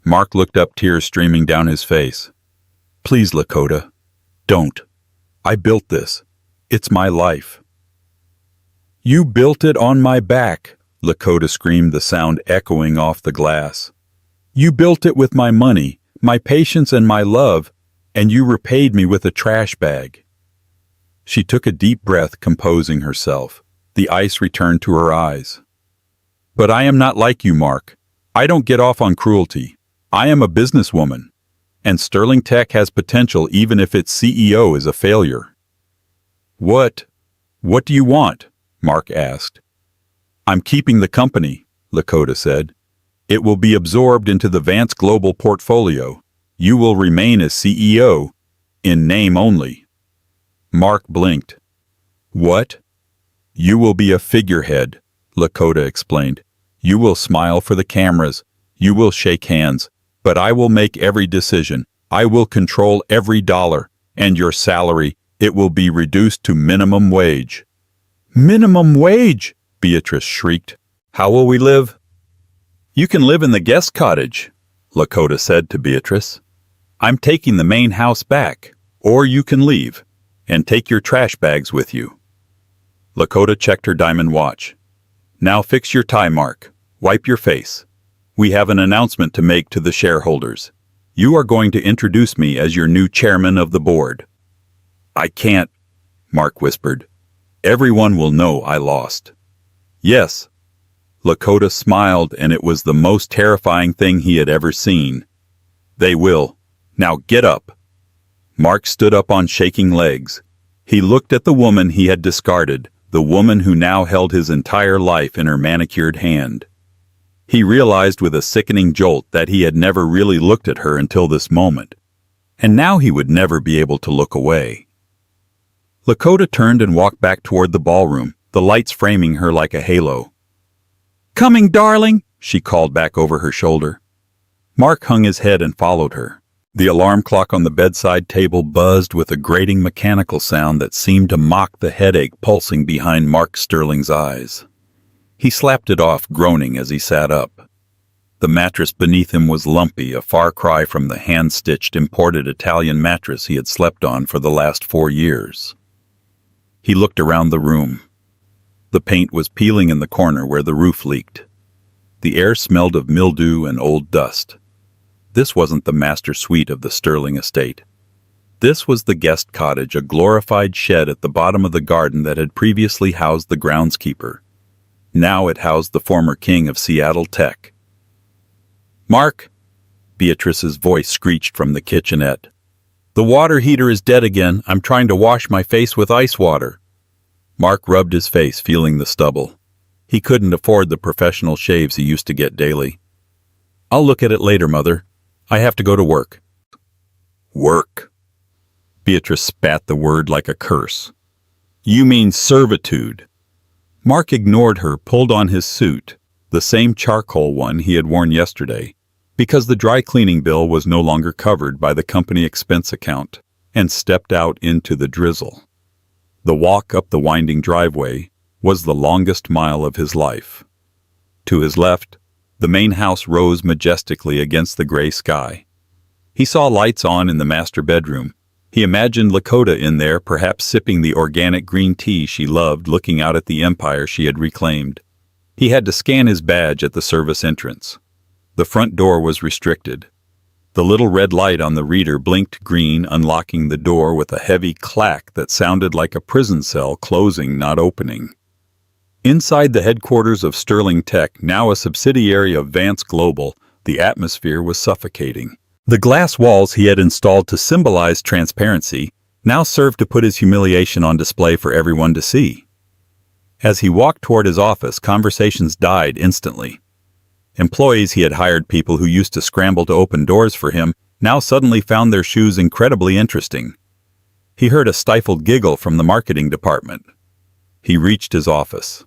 Mark looked up, tears streaming down his face. Please, Lakota, don't. I built this. It's my life. You built it on my back, Lakota screamed, the sound echoing off the glass. You built it with my money, my patience, and my love, and you repaid me with a trash bag. She took a deep breath, composing herself. The ice returned to her eyes. But I am not like you, Mark. I don't get off on cruelty. I am a businesswoman. And Sterling Tech has potential even if its CEO is a failure. What do you want? Mark asked. I'm keeping the company, Lakota said. It will be absorbed into the Vance Global portfolio. You will remain as CEO, in name only. Mark blinked. What? You will be a figurehead, Lakota explained. You will smile for the cameras. You will shake hands. But I will make every decision. I will control every dollar. And your salary, it will be reduced to minimum wage. Minimum wage? Beatrice shrieked. How will we live? You can live in the guest cottage, Lakota said to Beatrice. I'm taking the main house back, or you can leave, and take your trash bags with you. Lakota checked her diamond watch. Now fix your tie, Mark. Wipe your face. We have an announcement to make to the shareholders. You are going to introduce me as your new chairman of the board. I can't, Mark whispered. Everyone will know I lost. Yes. Lakota smiled, and it was the most terrifying thing he had ever seen. They will. Now get up. Mark stood up on shaking legs. He looked at the woman he had discarded, the woman who now held his entire life in her manicured hand. He realized with a sickening jolt that he had never really looked at her until this moment. And now he would never be able to look away. Lakota turned and walked back toward the ballroom, the lights framing her like a halo. "Coming, darling," she called back over her shoulder. Mark hung his head and followed her. The alarm clock on the bedside table buzzed with a grating mechanical sound that seemed to mock the headache pulsing behind Mark Sterling's eyes. He slapped it off, groaning as he sat up. The mattress beneath him was lumpy, a far cry from the hand-stitched imported Italian mattress he had slept on for the last 4 years. He looked around the room. The paint was peeling in the corner where the roof leaked. The air smelled of mildew and old dust. This wasn't the master suite of the Sterling estate. This was the guest cottage, a glorified shed at the bottom of the garden that had previously housed the groundskeeper. Now it housed the former king of Seattle Tech. "Mark," Beatrice's voice screeched from the kitchenette. "The water heater is dead again. I'm trying to wash my face with ice water." Mark rubbed his face, feeling the stubble. He couldn't afford the professional shaves he used to get daily. "I'll look at it later, Mother. I have to go to work." "Work?" Beatrice spat the word like a curse. "You mean servitude." Mark ignored her, pulled on his suit, the same charcoal one he had worn yesterday, because the dry cleaning bill was no longer covered by the company expense account, and stepped out into the drizzle. The walk up the winding driveway was the longest mile of his life. To his left, the main house rose majestically against the gray sky. He saw lights on in the master bedroom. He imagined Lakota in there, perhaps sipping the organic green tea she loved, looking out at the empire she had reclaimed. He had to scan his badge at the service entrance. The front door was restricted. The little red light on the reader blinked green, unlocking the door with a heavy clack that sounded like a prison cell closing, not opening. Inside the headquarters of Sterling Tech, now a subsidiary of Vance Global, the atmosphere was suffocating. The glass walls he had installed to symbolize transparency now served to put his humiliation on display for everyone to see. As he walked toward his office, conversations died instantly. Employees he had hired, people who used to scramble to open doors for him, now suddenly found their shoes incredibly interesting. He heard a stifled giggle from the marketing department. He reached his office.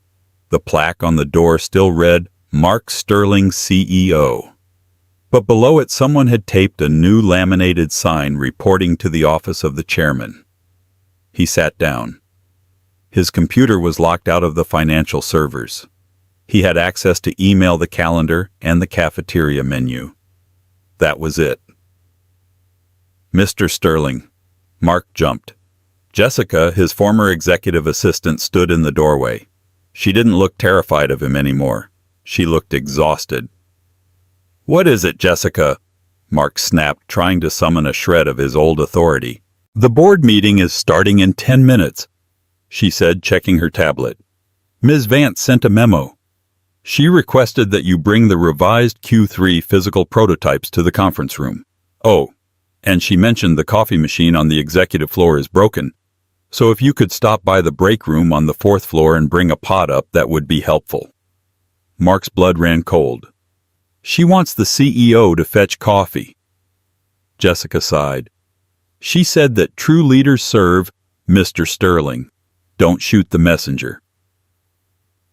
The plaque on the door still read, "Mark Sterling, CEO." But below it someone had taped a new laminated sign reporting to the office of the chairman. He sat down. His computer was locked out of the financial servers. He had access to email, the calendar, and the cafeteria menu. That was it. "Mr. Sterling." Mark jumped. Jessica, his former executive assistant, stood in the doorway. She didn't look terrified of him anymore. She looked exhausted. "What is it, Jessica?" Mark snapped, trying to summon a shred of his old authority. "The board meeting is starting in 10 minutes, she said, checking her tablet. "Ms. Vance sent a memo. She requested that you bring the revised Q3 physical prototypes to the conference room. Oh, and she mentioned the coffee machine on the executive floor is broken, so if you could stop by the break room on the 4th floor and bring a pot up, that would be helpful." Mark's blood ran cold. "She wants the CEO to fetch coffee." Jessica sighed. "She said that true leaders serve, Mr. Sterling. Don't shoot the messenger."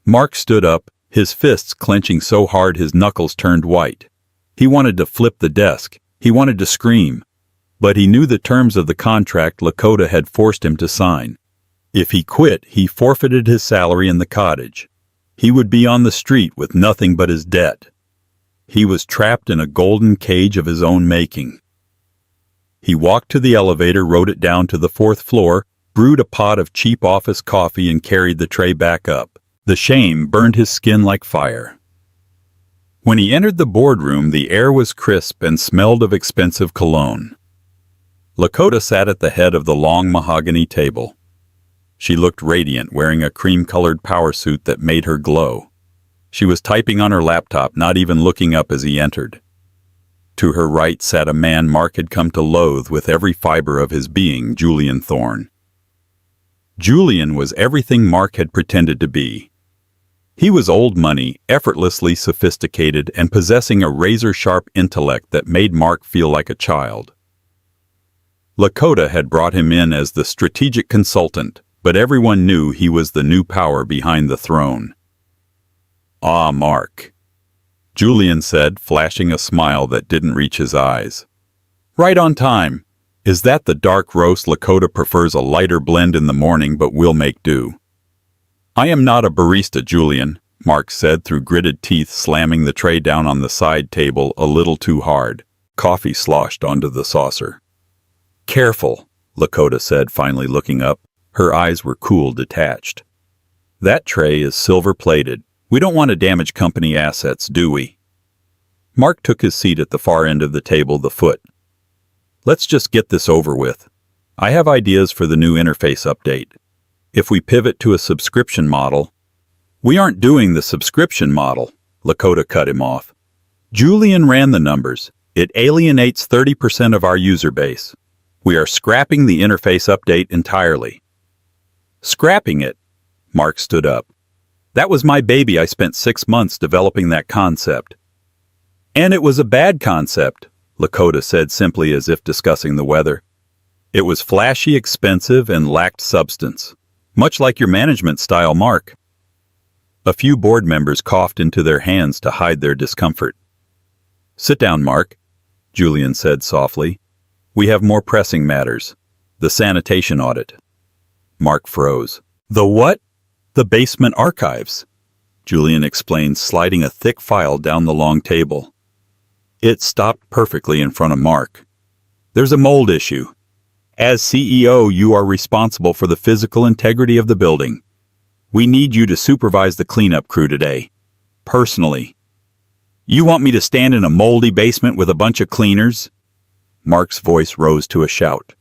Mark stood up, his fists clenching so hard his knuckles turned white. He wanted to flip the desk. He wanted to scream. But he knew the terms of the contract Lakota had forced him to sign. If he quit, he forfeited his salary in the cottage. He would be on the street with nothing but his debt. He was trapped in a golden cage of his own making. He walked to the elevator, rode it down to the 4th floor, brewed a pot of cheap office coffee and carried the tray back up. The shame burned his skin like fire. When he entered the boardroom, the air was crisp and smelled of expensive cologne. Lakota sat at the head of the long mahogany table. She looked radiant, wearing a cream-colored power suit that made her glow. She was typing on her laptop, not even looking up as he entered. To her right sat a man Mark had come to loathe with every fiber of his being, Julian Thorne. Julian was everything Mark had pretended to be. He was old money, effortlessly sophisticated, and possessing a razor-sharp intellect that made Mark feel like a child. Lakota had brought him in as the strategic consultant, but everyone knew he was the new power behind the throne. "Ah, Mark," Julian said, flashing a smile that didn't reach his eyes. "Right on time. Is that the dark roast? Lakota prefers a lighter blend in the morning, but we'll make do." "I am not a barista, Julian," Mark said through gritted teeth, slamming the tray down on the side table a little too hard. Coffee sloshed onto the saucer. "Careful," Lakota said, finally looking up. Her eyes were cool, detached. "That tray is silver-plated. We don't want to damage company assets, do we?" Mark took his seat at the far end of the table, the foot. "Let's just get this over with. I have ideas for the new interface update. If we pivot to a subscription model—" "We aren't doing the subscription model," Lakota cut him off. "Julian ran the numbers. It alienates 30% of our user base. We are scrapping the interface update entirely." "Scrapping it?" Mark stood up. "That was my baby. I spent 6 months developing that concept." "And it was a bad concept," Lakota said simply, as if discussing the weather. "It was flashy, expensive, and lacked substance. Much like your management style, Mark." A few board members coughed into their hands to hide their discomfort. "Sit down, Mark," Julian said softly. "We have more pressing matters. The sanitation audit." Mark froze. "The what?" "The basement archives," Julian explained, sliding a thick file down the long table. It stopped perfectly in front of Mark. "There's a mold issue. As CEO, you are responsible for the physical integrity of the building. We need you to supervise the cleanup crew today. Personally." "You want me to stand in a moldy basement with a bunch of cleaners?" Mark's voice rose to a shout.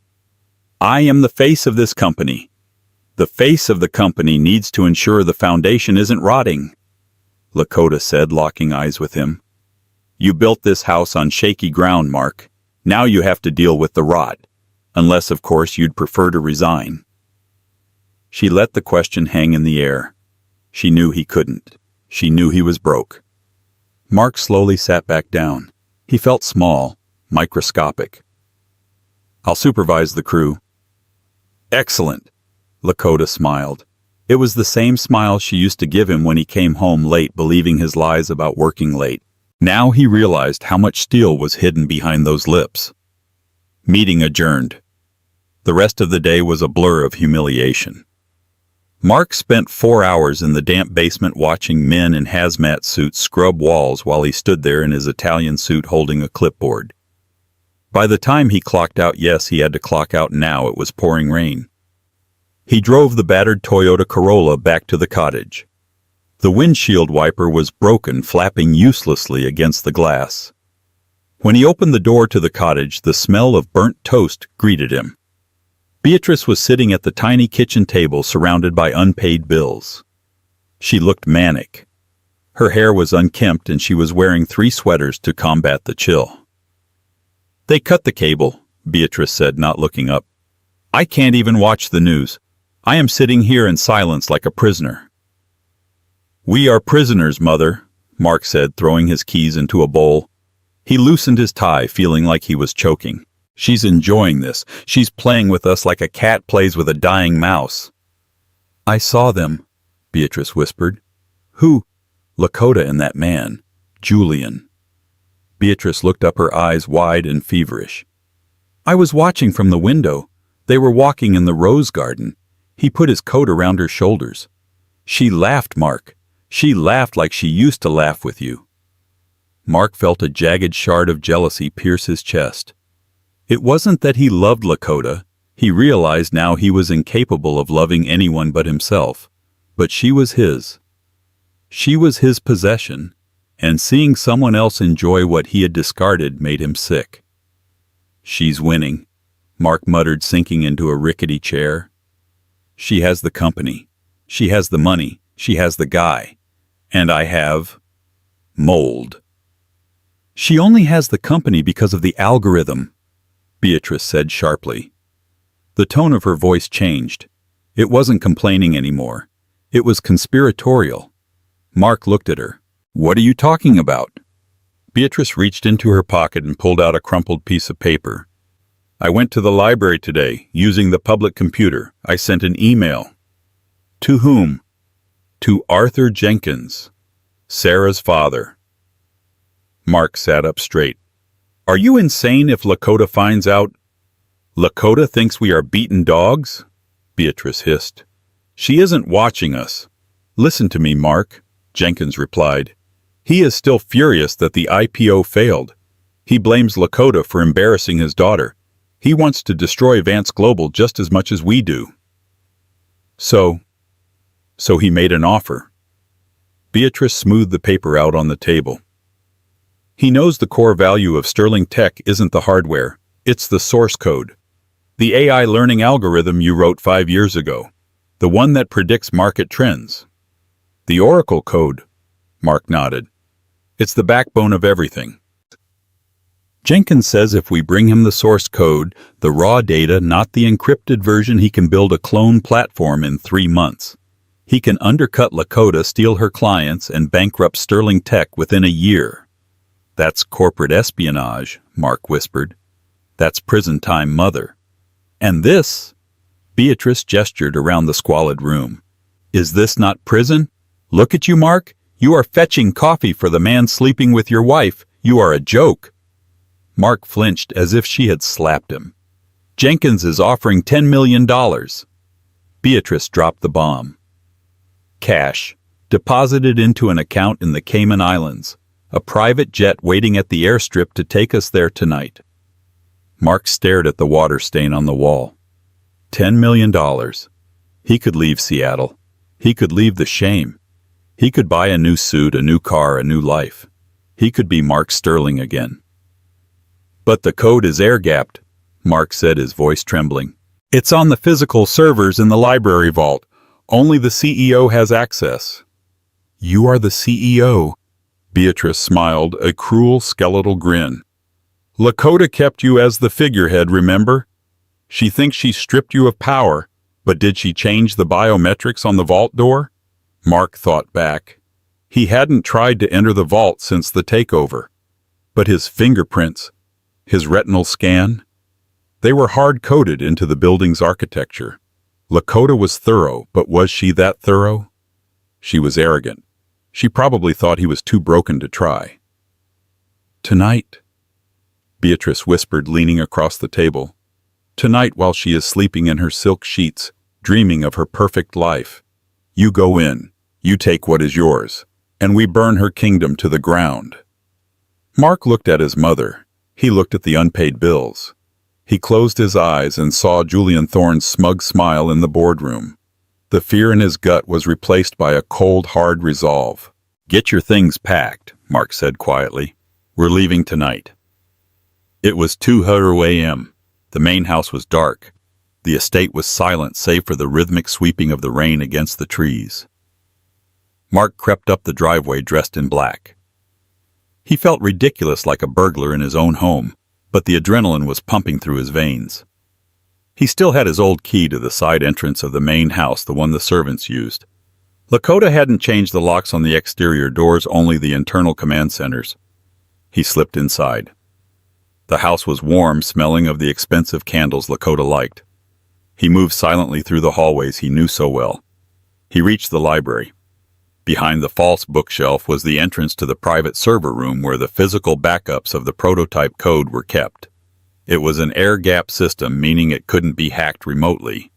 "I am the face of this company. The face of the company needs to ensure the foundation isn't rotting," Lakota said, locking eyes with him. "You built this house on shaky ground, Mark. Now you have to deal with the rot. Unless, of course, you'd prefer to resign." She let the question hang in the air. She knew he couldn't. She knew he was broke. Mark slowly sat back down. He felt small, microscopic. "I'll supervise the crew." "Excellent," Lakota smiled. It was the same smile she used to give him when he came home late, believing his lies about working late. Now he realized how much steel was hidden behind those lips. Meeting adjourned. The rest of the day was a blur of humiliation. Mark spent 4 hours in the damp basement watching men in hazmat suits scrub walls while he stood there in his Italian suit holding a clipboard. By the time he clocked out, yes, he had to clock out now, it was pouring rain. He drove the battered Toyota Corolla back to the cottage. The windshield wiper was broken, flapping uselessly against the glass. When he opened the door to the cottage, the smell of burnt toast greeted him. Beatrice was sitting at the tiny kitchen table surrounded by unpaid bills. She looked manic. Her hair was unkempt and she was wearing 3 sweaters to combat the chill. "They cut the cable," Beatrice said, not looking up. "I can't even watch the news. I am sitting here in silence like a prisoner." "We are prisoners, Mother," Mark said, throwing his keys into a bowl. He loosened his tie, feeling like he was choking. "She's enjoying this. She's playing with us like a cat plays with a dying mouse." "I saw them," Beatrice whispered. "Who?" "Lakota and that man. Julian." Beatrice looked up, her eyes wide and feverish. "I was watching from the window. They were walking in the rose garden. He put his coat around her shoulders. She laughed, Mark. She laughed like she used to laugh with you." Mark felt a jagged shard of jealousy pierce his chest. It wasn't that he loved Lakota. He realized now he was incapable of loving anyone but himself, but she was his. She was his possession, and seeing someone else enjoy what he had discarded made him sick. "She's winning," Mark muttered, sinking into a rickety chair. "She has the company. She has the money. She has the guy. And I have mold." "She only has the company because of the algorithm," Beatrice said sharply. The tone of her voice changed. It wasn't complaining anymore. It was conspiratorial. Mark looked at her. "What are you talking about?" Beatrice reached into her pocket and pulled out a crumpled piece of paper. "I went to the library today, using the public computer. I sent an email." "To whom?" "To Arthur Jenkins, Sarah's father." Mark sat up straight. "Are you insane if Lakota finds out?" "Lakota thinks we are beaten dogs?" Beatrice hissed. "She isn't watching us." "Listen to me, Mark," Jenkins replied. "He is still furious that the IPO failed. He blames Lakota for embarrassing his daughter. He wants to destroy Vance Global just as much as we do." So he made an offer. Beatrice smoothed the paper out on the table. "He knows the core value of Sterling Tech isn't the hardware, it's the source code. The AI learning algorithm you wrote 5 years ago. The one that predicts market trends." "The Oracle code," Mark nodded. "It's the backbone of everything. Jenkins says if we bring him the source code, the raw data, not the encrypted version, he can build a clone platform in 3 months. He can undercut Lakota, steal her clients, and bankrupt Sterling Tech within a year." "That's corporate espionage," Mark whispered. "That's prison time, mother." "And this," Beatrice gestured around the squalid room, "is this not prison? Look at you, Mark. You are fetching coffee for the man sleeping with your wife. You are a joke." Mark flinched as if she had slapped him. "Jenkins is offering $10 million. Beatrice dropped the bomb. "Cash, deposited into an account in the Cayman Islands. A private jet waiting at the airstrip to take us there tonight." Mark stared at the water stain on the wall. $10 million. He could leave Seattle. He could leave the shame. He could buy a new suit, a new car, a new life. He could be Mark Sterling again. "But the code is air-gapped," Mark said, his voice trembling. "It's on the physical servers in the library vault. Only the CEO has access." "You are the CEO," Beatrice smiled, a cruel skeletal grin. "Lakota kept you as the figurehead, remember? She thinks she stripped you of power, but did she change the biometrics on the vault door?" Mark thought back. He hadn't tried to enter the vault since the takeover. But his fingerprints, his retinal scan, they were hard-coded into the building's architecture. Lakota was thorough, but was she that thorough? She was arrogant. She probably thought he was too broken to try. "Tonight," Beatrice whispered, leaning across the table. "Tonight, while she is sleeping in her silk sheets, dreaming of her perfect life, you go in, you take what is yours, and we burn her kingdom to the ground." Mark looked at his mother. He looked at the unpaid bills. He closed his eyes and saw Julian Thorne's smug smile in the boardroom. The fear in his gut was replaced by a cold, hard resolve. "Get your things packed," Mark said quietly. "We're leaving tonight." It was 2:00 a.m. The main house was dark. The estate was silent save for the rhythmic sweeping of the rain against the trees. Mark crept up the driveway dressed in black. He felt ridiculous, like a burglar in his own home, but the adrenaline was pumping through his veins. He still had his old key to the side entrance of the main house, the one the servants used. Lakota hadn't changed the locks on the exterior doors, only the internal command centers. He slipped inside. The house was warm, smelling of the expensive candles Lakota liked. He moved silently through the hallways he knew so well. He reached the library. Behind the false bookshelf was the entrance to the private server room where the physical backups of the prototype code were kept. It was an air-gap system, meaning it couldn't be hacked remotely.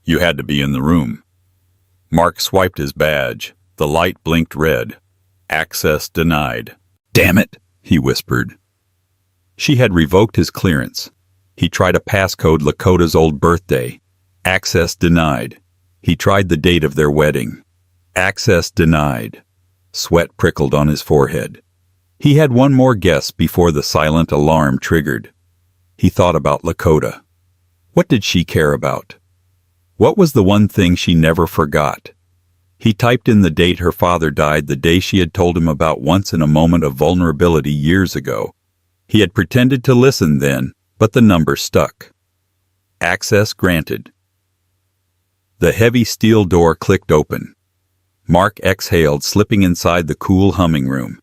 You had to be in the room. Mark swiped his badge. The light blinked red. Access denied. "Damn it," he whispered. She had revoked his clearance. He tried a passcode Lakota's old birthday. Access denied. He tried the date of their wedding. Access denied. Sweat prickled on his forehead. He had one more guess before the silent alarm triggered. He thought about Lakota. What did she care about? What was the one thing she never forgot? He typed in the date her father died, the day she had told him about once in a moment of vulnerability years ago. He had pretended to listen then, but the number stuck. Access granted. The heavy steel door clicked open. Mark exhaled, slipping inside the cool humming room.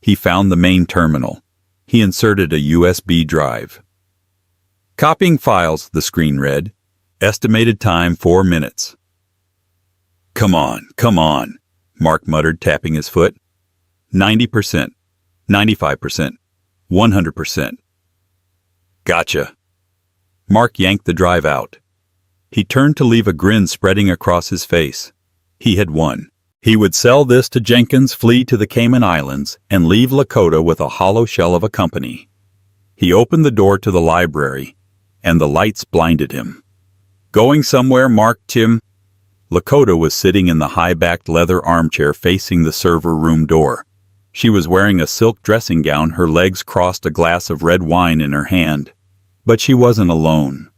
He found the main terminal. He inserted a USB drive. Copying files, the screen read. Estimated time 4 minutes. Come on, Mark muttered, tapping his foot. 90%, 95%, 100%. Gotcha. Mark yanked the drive out. He turned to leave a grin spreading across his face. He had won. He would sell this to Jenkins, flee to the Cayman Islands, and leave Lakota with a hollow shell of a company. He opened the door to the library, and the lights blinded him. Going somewhere, Mark, Tim? Lakota was sitting in the high-backed leather armchair facing the server room door. She was wearing a silk dressing gown, her legs crossed, a glass of red wine in her hand. But she wasn't alone.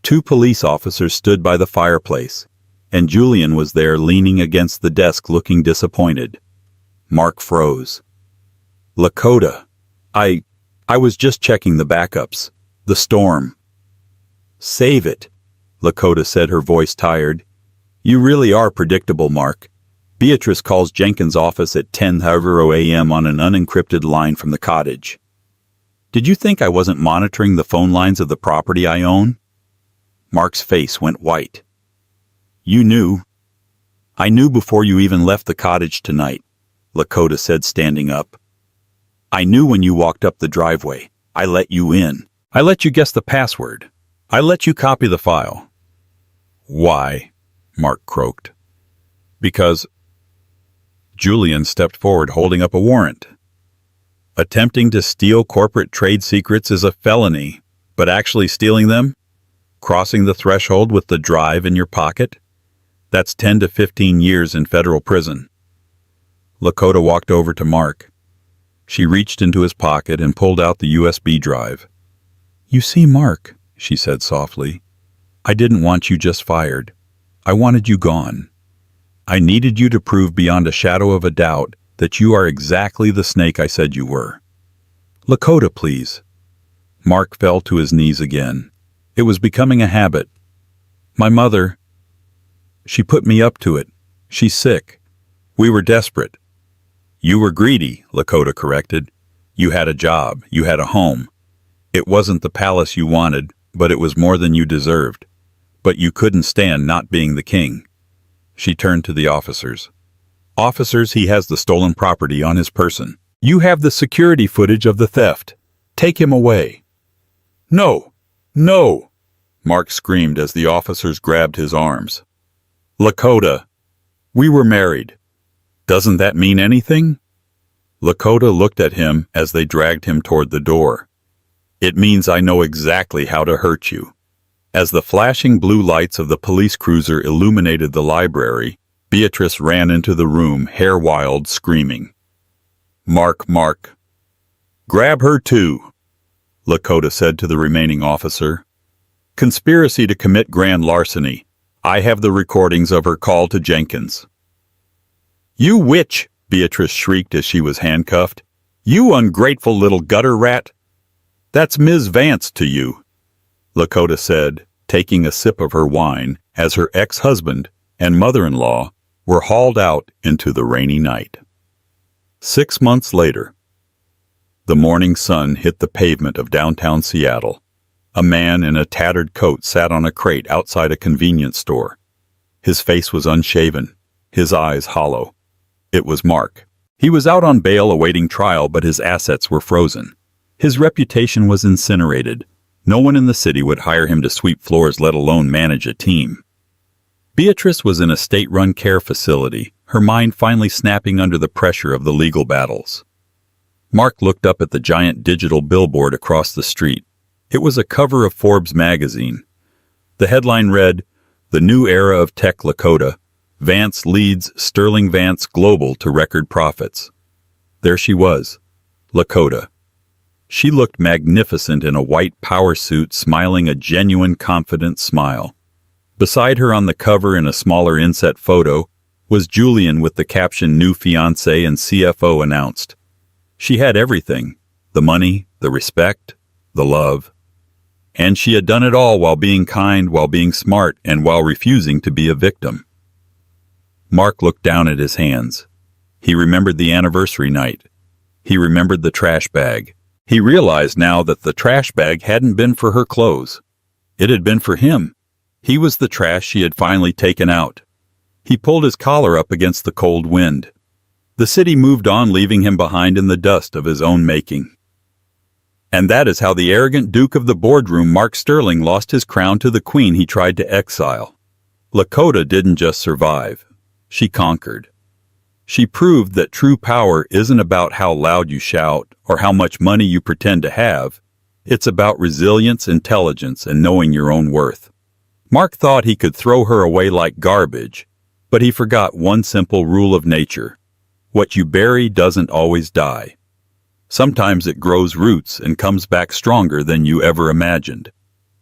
2 police officers stood by the fireplace, and Julian was there leaning against the desk looking disappointed. Mark froze. Lakota, I was just checking the backups. The storm. Save it, Lakota said, her voice tired. You really are predictable, Mark. Beatrice calls Jenkins' office at 10:00 a.m. on an unencrypted line from the cottage. Did you think I wasn't monitoring the phone lines of the property I own? Mark's face went white. You knew. I knew before you even left the cottage tonight, Lakota said, standing up. I knew when you walked up the driveway. I let you in. I let you guess the password. I let you copy the file. Why? Mark croaked. Because... Julian stepped forward, holding up a warrant. Attempting to steal corporate trade secrets is a felony, but actually stealing them? Crossing the threshold with the drive in your pocket? That's 10 to 15 years in federal prison. Lakota walked over to Mark. She reached into his pocket and pulled out the USB drive. You see, Mark, she said softly, I didn't want you just fired. I wanted you gone. I needed you to prove beyond a shadow of a doubt that you are exactly the snake I said you were. Lakota, please. Mark fell to his knees again. It was becoming a habit. My mother, she put me up to it. She's sick. We were desperate. You were greedy, Lakota corrected. You had a job. You had a home. It wasn't the palace you wanted, but it was more than you deserved. But you couldn't stand not being the king. She turned to the officers. Officers, he has the stolen property on his person. You have the security footage of the theft. Take him away. No! No! Mark screamed as the officers grabbed his arms. Lakota, we were married. Doesn't that mean anything? Lakota looked at him as they dragged him toward the door. It means I know exactly how to hurt you. As the flashing blue lights of the police cruiser illuminated the library, Beatrice ran into the room, hair wild, screaming. Mark. Grab her too, Lakota said to the remaining officer. Conspiracy to commit grand larceny. I have the recordings of her call to Jenkins. You witch, Beatrice shrieked as she was handcuffed. You ungrateful little gutter rat. That's Ms. Vance to you, Lakota said, taking a sip of her wine as her ex-husband and mother-in-law were hauled out into the rainy night. 6 months later, the morning sun hit the pavement of downtown Seattle. A man in a tattered coat sat on a crate outside a convenience store. His face was unshaven, his eyes hollow. It was Mark. He was out on bail awaiting trial, but his assets were frozen. His reputation was incinerated. No one in the city would hire him to sweep floors, let alone manage a team. Beatrice was in a state-run care facility, her mind finally snapping under the pressure of the legal battles. Mark looked up at the giant digital billboard across the street. It was a cover of Forbes magazine. The headline read, "The New Era of Tech Lakota. Vance leads Sterling Vance Global to record profits." There she was, Lakota. She looked magnificent in a white power suit, smiling a genuine, confident smile. Beside her on the cover in a smaller inset photo was Julian with the caption "New Fiancé and CFO announced." She had everything: the money, the respect, the love. And she had done it all while being kind, while being smart, and while refusing to be a victim. Mark looked down at his hands. He remembered the anniversary night. He remembered the trash bag. He realized now that the trash bag hadn't been for her clothes. It had been for him. He was the trash she had finally taken out. He pulled his collar up against the cold wind. The city moved on, leaving him behind in the dust of his own making. And that is how the arrogant Duke of the boardroom, Mark Sterling, lost his crown to the queen he tried to exile. Lakota didn't just survive. She conquered. She proved that true power isn't about how loud you shout or how much money you pretend to have. It's about resilience, intelligence, and knowing your own worth. Mark thought he could throw her away like garbage, but he forgot one simple rule of nature. What you bury doesn't always die. Sometimes it grows roots and comes back stronger than you ever imagined.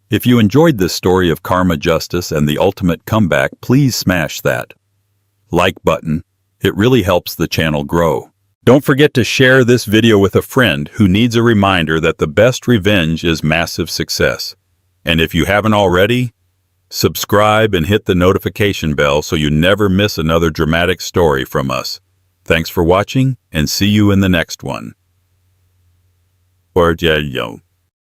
If you enjoyed this story of karma, justice, and the ultimate comeback, please smash that like button. It really helps the channel grow. Don't forget to share this video with a friend who needs a reminder that the best revenge is massive success. And if you haven't already, subscribe and hit the notification bell so you never miss another dramatic story from us. Thanks for watching, and see you in the next one. Or,